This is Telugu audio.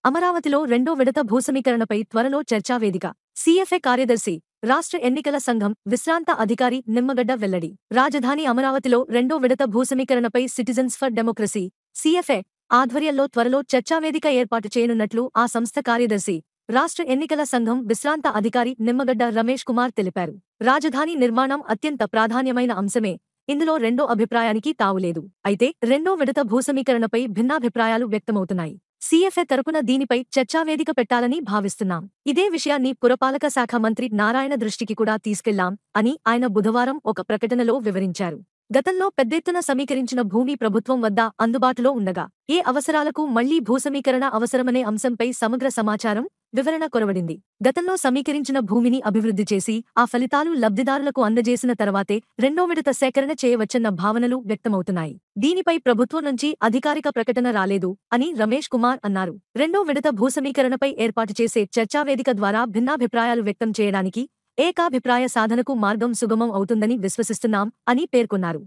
అమరావతిలో రెండో విడత భూసమీకరణపై త్వరలో చర్చావేదిక. సీఎఫ్ఏ కార్యదర్శి, రాష్ట్ర ఎన్నికల సంఘం విశ్రాంత అధికారి నిమ్మగడ్డ వెల్లడి. రాజధాని అమరావతిలో రెండో విడత భూసమీకరణపై సిటిజన్స్ ఫర్ డెమోక్రసీ సీఎఫ్ఏ ఆధ్వర్యంలో త్వరలో చర్చావేదిక ఏర్పాటు చేయనున్నట్లు ఆ సంస్థ కార్యదర్శి, రాష్ట్ర ఎన్నికల సంఘం విశ్రాంత అధికారి నిమ్మగడ్డ రమేష్ కుమార్ తెలిపారు. రాజధాని నిర్మాణం అత్యంత ప్రాధాన్యమైన అంశమే. ఇందులో రెండో అభిప్రాయానికి తావులేదు. అయితే రెండో విడత భూసమీకరణపై భిన్నాభిప్రాయాలు వ్యక్తమవుతున్నాయి. సీఎఫ్ఏ తరపున దీనిపై చర్చావేదిక పెట్టాలని భావిస్తున్నాం. ఇదే విషయాన్ని పురపాలక శాఖ మంత్రి నారాయణ దృష్టికి కూడా తీసుకెళ్లాం అని ఆయన బుధవారం ఒక ప్రకటనలో వివరించారు. గతంలో పెద్దెత్తున సమీకరించిన భూమి ప్రభుత్వం వద్ద అందుబాటులో ఉండగా ఏ అవసరాలకు మళ్లీ భూసమీకరణ అవసరమనే అంశంపై సమగ్ర సమాచారం, వివరణ కొరవడింది. గతంలో సమీకరించిన భూమిని అభివృద్ధి చేసి ఆ ఫలితాలు లబ్ధిదారులకు అందజేసిన తర్వాతే రెండో విడత సేకరణ చేయవచ్చన్న భావనలు వ్యక్తమవుతున్నాయి. దీనిపై ప్రభుత్వం నుంచి అధికారిక ప్రకటన రాలేదు అని రమేష్ కుమార్ అన్నారు. రెండో విడత భూసమీకరణపై ఏర్పాటు చేసే చర్చావేదిక ద్వారా భిన్నాభిప్రాయాలు వ్యక్తం చేయడానికి, ఏకాభిప్రాయ సాధనకు మార్గం సుగమం అవుతుందని విశ్వసిస్తున్నాం అని పేర్కొన్నారు.